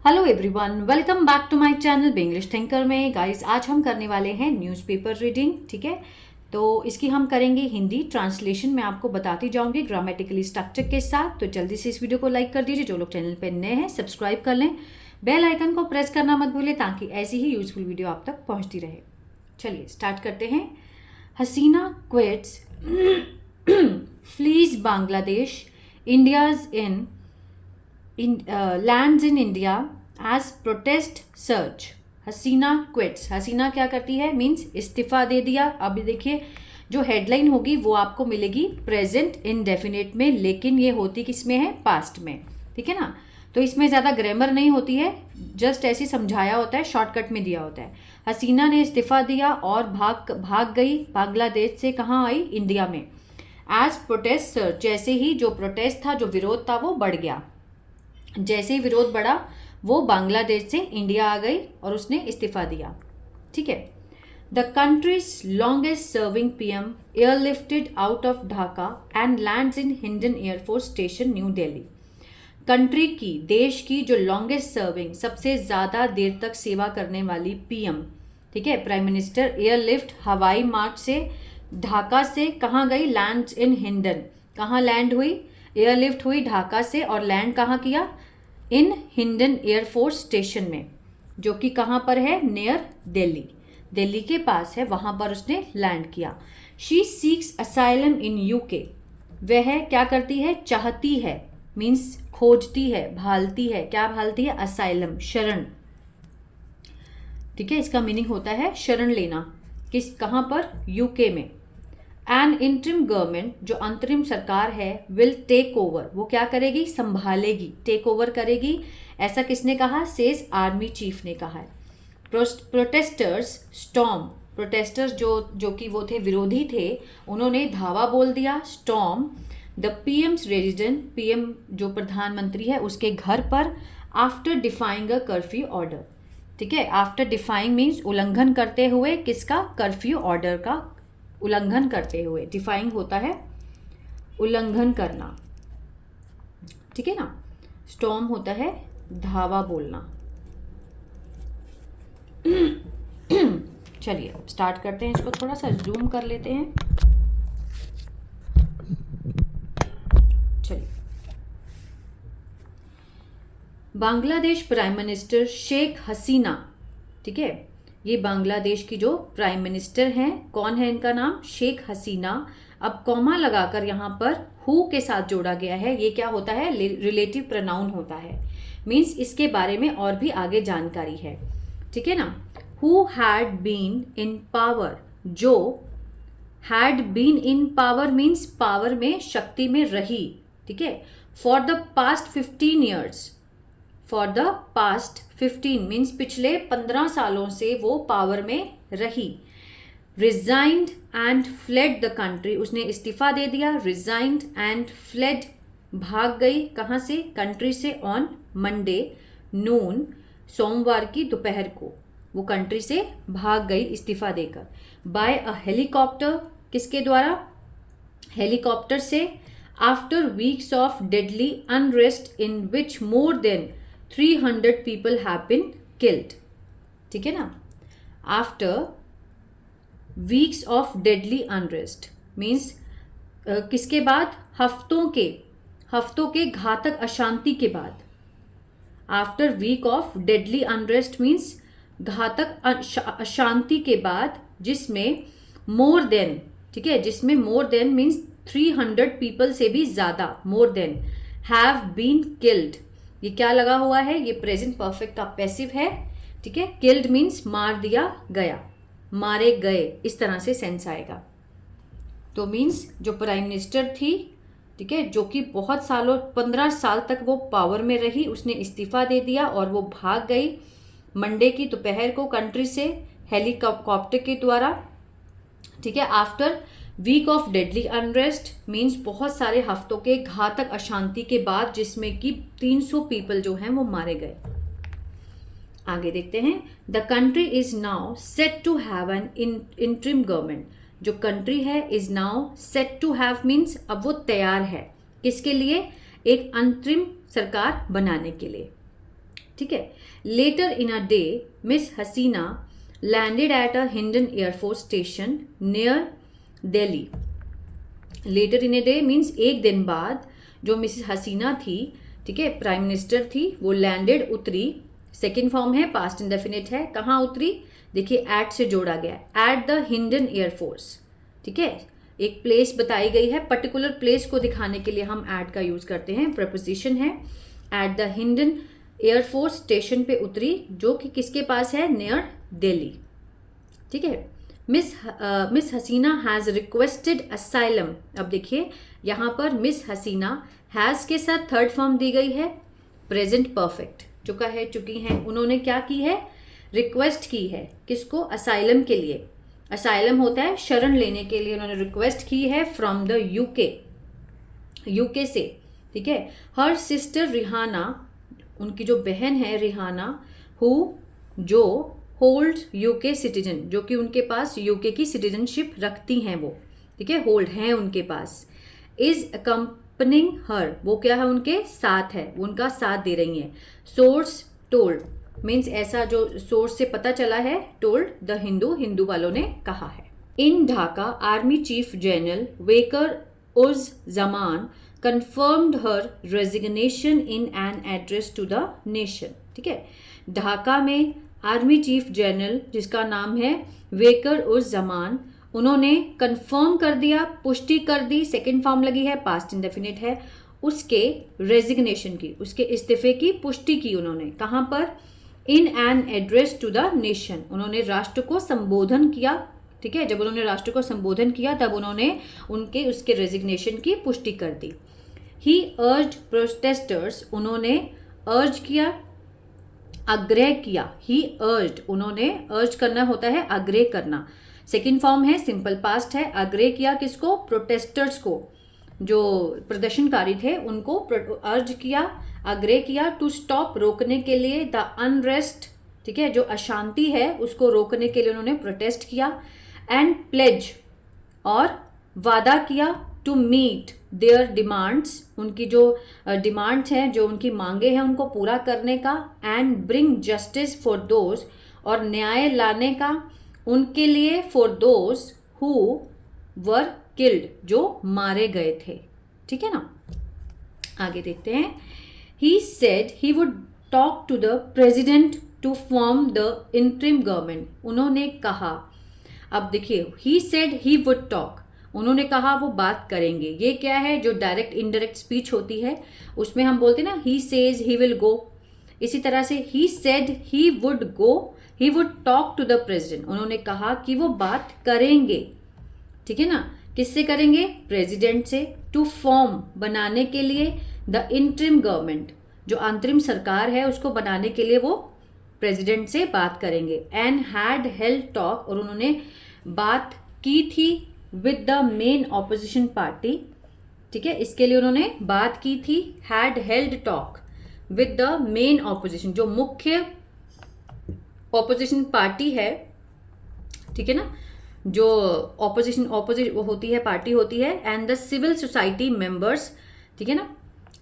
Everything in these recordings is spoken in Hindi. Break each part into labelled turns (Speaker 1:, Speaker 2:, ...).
Speaker 1: Hello everyone, welcome back to my channel English Thinker में। गाइस, आज हम करने वाले हैं न्यूज़पेपर रीडिंग। ठीक है, तो इसकी हम करेंगे हिंदी ट्रांसलेशन। मैं आपको बताती जाऊंगी ग्रामेटिकली स्ट्रक्चर के साथ। तो जल्दी से इस वीडियो को लाइक कर दीजिए। जो लोग चैनल पर नए हैं सब्सक्राइब कर लें, बेल आइकन को प्रेस करना मत भूलें ताकि ऐसी ही यूजफुल वीडियो आप तक पहुँचती रहे। चलिए स्टार्ट करते हैं। Hasina quits flees Bangladesh, India's lands in India as protest surge। Hasina quits, Hasina क्या करती है मीन्स इस्तीफा दे दिया। अभी देखिए जो हेडलाइन होगी वो आपको मिलेगी प्रेजेंट इंडेफिनिट में, लेकिन ये होती किस में है, पास्ट में। ठीक है ना, तो इसमें ज़्यादा ग्रामर नहीं होती है, जस्ट ऐसे समझाया होता है, शॉर्टकट में दिया होता है। हसीना ने इस्तीफा दिया और भाग गई बांग्लादेश से। कहाँ आई, इंडिया में। एज प्रोटेस्ट सर्ज, जैसे ही जो प्रोटेस्ट था, जो विरोध था वो बढ़ गया। जैसे ही विरोध बढ़ा वो बांग्लादेश से इंडिया आ गई और उसने इस्तीफा दिया। ठीक है। The countries longest serving PM airlifted out of Dhaka and lands in Hindon air force station new Delhi. Country की, देश की जो लॉन्गेस्ट सर्विंग, सबसे ज़्यादा देर तक सेवा करने वाली पीएम, ठीक है, प्राइम मिनिस्टर, एयरलिफ्ट हवाई मार्ग से ढाका से कहाँ गई, लैंड्स इन हिंडन। कहाँ लैंड हुई, एयरलिफ्ट हुई ढाका से और लैंड कहाँ किया, इन हिंडन एयरफोर्स स्टेशन में, जो कि कहाँ पर है, नियर दिल्ली, दिल्ली के पास है, वहाँ पर उसने लैंड किया। She seeks asylum in UK, वह क्या करती है, चाहती है, मीन्स खोजती है, भालती है। क्या भालती है, असाइलम, शरण। ठीक है, इसका मीनिंग होता है शरण लेना। किस, कहाँ पर, यूके में। एन इंटरिम गवर्नमेंट, जो अंतरिम सरकार है, विल टेक ओवर, वो क्या करेगी, संभालेगी, टेक ओवर करेगी। ऐसा किसने कहा, सेज आर्मी चीफ ने कहा है। प्रोटेस्टर्स स्टॉर्म, प्रोटेस्टर्स जो कि वो थे, विरोधी थे, उन्होंने धावा बोल दिया, storm the PM's resident, PM जो प्रधानमंत्री है उसके घर पर, आफ्टर डिफाइंग अ कर्फ्यू ऑर्डर। ठीक है, आफ्टर डिफाइंग मीन्स उल्लंघन करते हुए, किसका, कर्फ्यू ऑर्डर का उल्लंघन करते हुए। डिफाइंग होता है उल्लंघन करना, ठीक है ना। स्टॉर्म होता है धावा बोलना। चलिए स्टार्ट करते हैं, इसको थोड़ा सा जूम कर लेते हैं। चलिए, बांग्लादेश प्राइम मिनिस्टर शेख हसीना, ठीक है, ये बांग्लादेश की जो प्राइम मिनिस्टर हैं, कौन है इनका नाम, शेख हसीना। अब कॉमा लगाकर यहाँ पर हु के साथ जोड़ा गया है। ये क्या होता है, रिलेटिव प्रोनाउन होता है, मीन्स इसके बारे में और भी आगे जानकारी है। ठीक है ना। Who had been in power, जो had been in power means power में, शक्ति में रही। ठीक है, for the past 15 years, for the past 15 means पिछले 15 सालों से वो पावर में रही। Resigned and fled the country, उसने इस्तीफा दे दिया। रिजाइंड एंड फ्लेड, भाग गई, कहाँ से, कंट्री से। ऑन मंडे नून, सोमवार की दोपहर को वो कंट्री से भाग गई इस्तीफा देकर। बाय अ हेलीकॉप्टर, किसके द्वारा, हेलीकॉप्टर से। After weeks of deadly unrest in which more than 300 people have been killed। ठीक है ना। After weeks of deadly unrest means किसके बाद, हफ्तों के घातक अशांति के बाद। After week of deadly unrest means घातक अशांति के बाद, जिसमें मोर देन, ठीक है, जिसमें मोर देन मीन्स 300 people से भी ज्यादा, more than, have been killed, ये क्या लगा हुआ है, ये प्रेजेंट परफेक्ट का पैसिव है। ठीक है, किल्ड मीन्स मार दिया गया, मारे गए, इस तरह से सेंस आएगा। तो मीन्स जो प्राइम मिनिस्टर थी, ठीक है, जो कि बहुत सालों, 15 साल तक वो पावर में रही, उसने इस्तीफा दे दिया और वो भाग गई मंडे की दोपहर को कंट्री से हेलीकॉप्टर के द्वारा। ठीक है, after week of deadly unrest means बहुत सारे हफ्तों के घातक अशांति के बाद, जिसमें कि 300 पीपल जो हैं वो मारे गए। आगे देखते हैं। The country is now set to have an interim government, जो कंट्री है is now set to have means अब वो तैयार है, किसके लिए, एक अंतरिम सरकार बनाने के लिए। ठीक है। Later in a day Miss Hasina landed at a Hindon air force station near Delhi. Later in a day means एक दिन बाद जो मिसेस हसीना थी, ठीक है, प्राइम मिनिस्टर थी, वो लैंडेड उतरी, सेकेंड फॉर्म है, पास्ट इंडेफिनिट है, कहाँ उतरी, देखिए एट से जोड़ा गया, एट द हिंडन एयरफोर्स, ठीक है, एक प्लेस बताई गई है, पर्टिकुलर प्लेस को दिखाने के लिए हम एट का यूज करते हैं, प्रपोजिशन है, at the Hindon air force station पे उतरी, जो कि किसके पास है, नियर दिल्ली, ठीक है। Miss Hasina has requested asylum. अब देखिए यहाँ पर मिस हसीना हैज के साथ थर्ड फॉर्म दी गई है, प्रेजेंट परफेक्ट, चुका है, चुकी हैं, उन्होंने क्या की है, रिक्वेस्ट की है, किसको, असाइलम के लिए। असाइलम होता है शरण लेने के लिए, उन्होंने रिक्वेस्ट की है फ्रॉम द यूके से, ठीक है। हर सिस्टर रिहाना, उनकी जो बहन है रिहाना, हु जो होल्ड यूके सिटीजन, जो कि उनके पास यूके की सिटीजनशिप रखती हैं वो, ठीक है, होल्ड हैं उनके पास, इज अकम्पनिंग हर, वो क्या है, उनके साथ है, वो उनका साथ दे रही हैं। सोर्स टोल्ड मीन्स ऐसा जो सोर्स से पता चला है, टोल्ड द हिंदू वालों ने कहा है। In Dhaka army chief general Waker uz Zaman confirmed her resignation in an address to the nation, ठीक है। ढाका में आर्मी चीफ जनरल जिसका नाम है वेकर उज जमान, उन्होंने कंफर्म कर दिया, पुष्टि कर दी, सेकेंड फॉर्म लगी है, पास्ट इंडेफिनिट है, उसके रेजिग्नेशन की, उसके इस्तीफे की पुष्टि की उन्होंने, कहाँ पर, in an address to the nation, उन्होंने राष्ट्र को संबोधन किया, ठीक है। जब उन्होंने राष्ट्र को संबोधन किया तब उन्होंने उसके रेजिग्नेशन की पुष्टि कर दी। ही अर्ज्ड प्रोटेस्टर्स, उन्होंने अर्ज किया, आग्रह किया, ही अर्ज्ड, उन्होंने, अर्ज करना होता है आग्रह करना, सेकेंड फॉर्म है, सिंपल पास्ट है, आग्रह किया किसको, प्रोटेस्टर्स को, जो प्रदर्शनकारी थे उनको अर्ज किया, आग्रह किया, टू स्टॉप, रोकने के लिए, द अनरेस्ट, ठीक है, जो अशांति है उसको रोकने के लिए उन्होंने प्रोटेस्ट किया, एंड प्लेज, और वादा किया, टू मीट देयर डिमांड्स, उनकी जो डिमांड्स हैं, जो उनकी मांगे हैं उनको पूरा करने का, and bring justice for those, और न्याय लाने का उनके लिए, for those who were killed, जो मारे गए थे, ठीक है ना। आगे देखते हैं। He said he would talk to the president to form the interim government, उन्होंने कहा, अब देखिए he said he would talk, उन्होंने कहा वो बात करेंगे, ये क्या है, जो डायरेक्ट इनडायरेक्ट स्पीच होती है उसमें हम बोलते हैं ना, he says he will go, इसी तरह से he said he would go, he would talk to the president, उन्होंने कहा कि वो बात करेंगे, ठीक है ना, किससे करेंगे, प्रेसिडेंट से, टू फॉर्म, बनाने के लिए, द इंटरिम गवर्नमेंट, जो अंतरिम सरकार है उसको बनाने के लिए वो प्रेसिडेंट से बात करेंगे, एंड हैड हेल्ड टॉक, और उन्होंने बात की थी with the main opposition party, ठीक है, इसके लिए उन्होंने बात की थी, had held talk with the main opposition, जो मुख्य ऑपोजिशन पार्टी है, ठीक है ना, जो ऑपोजिशन होती है, पार्टी होती है, and the civil society members, ठीक है ना,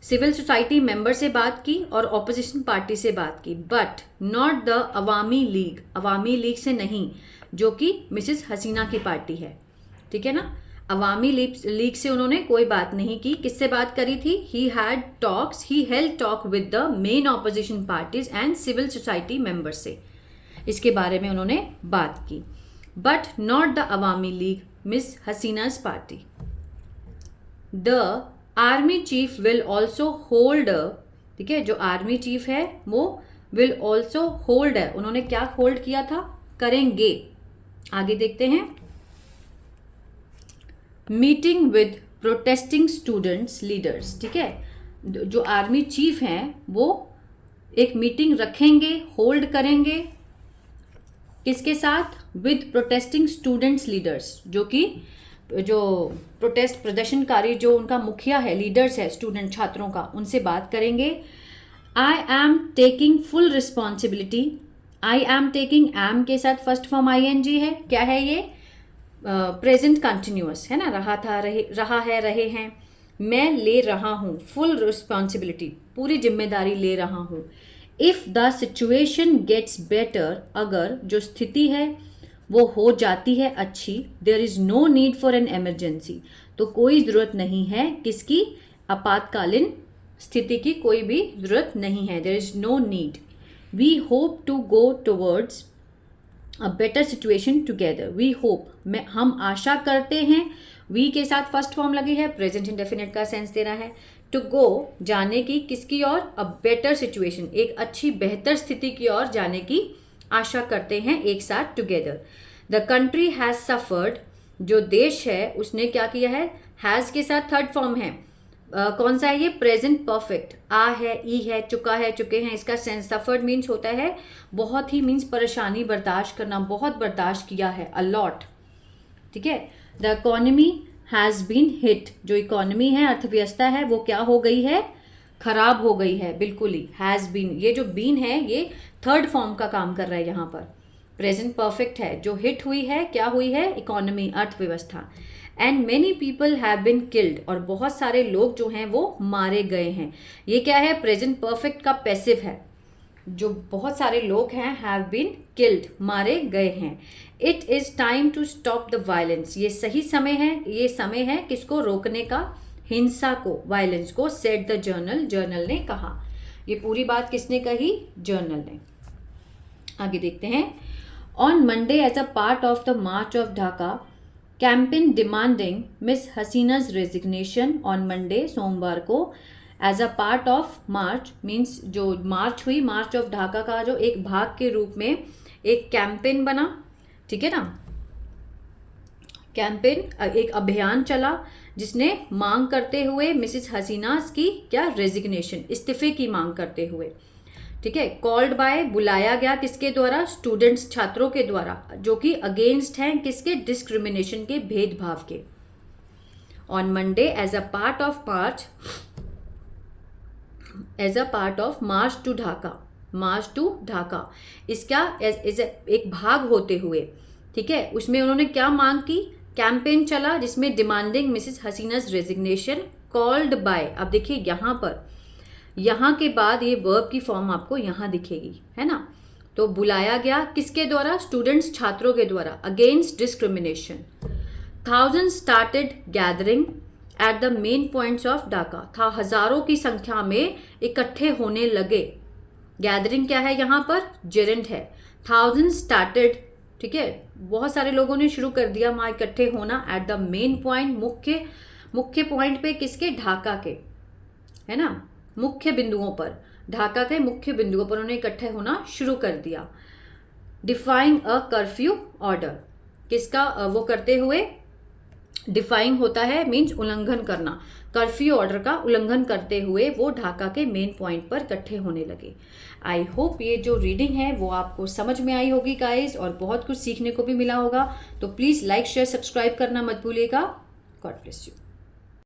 Speaker 1: सिविल सोसाइटी मेंबर से बात की और ऑपोजिशन पार्टी से बात की, but not the Awami league से नहीं, जो कि मिसेस हसीना की पार्टी है, ठीक है ना। अवामी लीग से उन्होंने कोई बात नहीं की, किससे बात करी थी, he held talk with the main opposition parties and civil society member से, इसके बारे में उन्होंने बात की, but not the Awami League, miss Hasina's party. The army chief will also hold, ठीक है, जो आर्मी चीफ है वो विल ऑल्सो होल्ड है, उन्होंने क्या होल्ड किया था, करेंगे। आगे देखते हैं। Meeting with protesting students leaders, ठीक है, जो आर्मी चीफ हैं वो एक मीटिंग रखेंगे, होल्ड करेंगे, किसके साथ, विद प्रोटेस्टिंग स्टूडेंट्स लीडर्स, जो प्रोटेस्ट प्रदर्शनकारी, जो उनका मुखिया है, लीडर्स है स्टूडेंट छात्रों का, उनसे बात करेंगे। I am taking full responsibility, I am taking, एम के साथ फर्स्ट फॉर्म ING है, क्या है ये, प्रेजेंट कंटिन्यूअस है ना, रहा है, रहे हैं, मैं ले रहा हूँ, फुल रिस्पॉन्सिबिलिटी, पूरी जिम्मेदारी ले रहा हूँ, if the situation gets better, अगर जो स्थिति है वो हो जाती है अच्छी, there is no need for an emergency, तो कोई ज़रूरत नहीं है किसकी, आपातकालीन स्थिति की कोई भी ज़रूरत नहीं है, there is no need. We hope to go towards a better situation together, we hope में हम आशा करते हैं, वी के साथ फर्स्ट फॉर्म लगी है, प्रेजेंट इंडेफिनिट का सेंस दे रहा है। टू गो जाने की, किसकी ओर, अ बेटर सिचुएशन एक अच्छी बेहतर स्थिति की ओर जाने की आशा करते हैं एक साथ, together. The country has suffered, जो देश है उसने क्या किया है, हैज़ के साथ थर्ड फॉर्म है, कौन सा है ये, प्रेजेंट परफेक्ट, आ है, ई है, चुका है, चुके हैं, इसका सेंस सफर्ड मीन्स होता है बहुत ही, मीन्स परेशानी बर्दाश्त करना, बहुत बर्दाश्त किया है, अलॉट, ठीक है। The economy has been hit, जो इकोनॉमी है अर्थव्यवस्था है वो क्या हो गई है, खराब हो गई है, बिल्कुल ही, हैज़ बीन, ये जो बीन है ये थर्ड फॉर्म का काम कर रहा है यहाँ पर, प्रेजेंट परफेक्ट है, जो हिट हुई है, क्या हुई है, इकोनॉमी, अर्थव्यवस्था। And many people have been killed, और बहुत सारे लोग जो हैं वो मारे गए हैं, ये क्या है, प्रेजेंट परफेक्ट का पैसिव है, जो बहुत सारे लोग हैं हैव बीन किल्ड, मारे गए हैं। It is time to stop the violence, ये सही समय है, ये समय है किसको रोकने का, हिंसा को, वायलेंस को, सेड द जर्नल, जर्नल ने कहा। ये पूरी बात किसने कही, जर्नल ने। आगे देखते हैं। On Monday as a part of the march of Dhaka campaign demanding miss Hasina's resignation, on Monday सोमवार को, as a part of march means जो मार्च हुई, मार्च ऑफ ढाका का जो एक भाग के रूप में एक कैंपेन बना, ठीक है ना, कैंपेन, एक अभियान चला जिसने मांग करते हुए मिसिस हसीनास की क्या, रेजिग्नेशन, इस्तीफे की मांग करते हुए, ठीक है। कॉल्ड बाय, बुलाया गया किसके द्वारा, स्टूडेंट्स, छात्रों के द्वारा, जो कि अगेंस्ट हैं किसके, डिस्क्रिमिनेशन के, भेदभाव के। On Monday as a part of march, as a part of march to Dhaka, march to Dhaka, इसका एज एक भाग होते हुए, ठीक है, उसमें उन्होंने क्या मांग की, कैंपेन चला जिसमें demanding Mrs Hasina's resignation, called by, अब देखिए यहाँ पर, यहाँ के बाद ये वर्ब की फॉर्म आपको यहाँ दिखेगी, है ना, तो बुलाया गया किसके द्वारा, स्टूडेंट्स, छात्रों के द्वारा, against discrimination. Thousand started gathering at the main points of Dhaka, था हजारों की संख्या में इकट्ठे होने लगे, गैदरिंग क्या है यहाँ पर, जेरेंट है, थाउजेंड स्टार्टेड, ठीक है, बहुत सारे लोगों ने शुरू कर दिया वहाँ इकट्ठे होना, एट द मेन पॉइंट, मुख्य पॉइंट पे, किसके, ढाका के, है ना, मुख्य बिंदुओं पर, ढाका के मुख्य बिंदुओं पर उन्होंने इकट्ठे होना शुरू कर दिया। डिफाइंग अ कर्फ्यू ऑर्डर, किसका, वो करते हुए, डिफाइंग होता है मीन्स उल्लंघन करना, कर्फ्यू ऑर्डर का उल्लंघन करते हुए वो ढाका के मेन पॉइंट पर इकट्ठे होने लगे। आई होप ये जो रीडिंग है वो आपको समझ में आई होगी गाइस, और बहुत कुछ सीखने को भी मिला होगा। तो प्लीज़ लाइक, शेयर, सब्सक्राइब करना मत भूलिएगा। God bless you.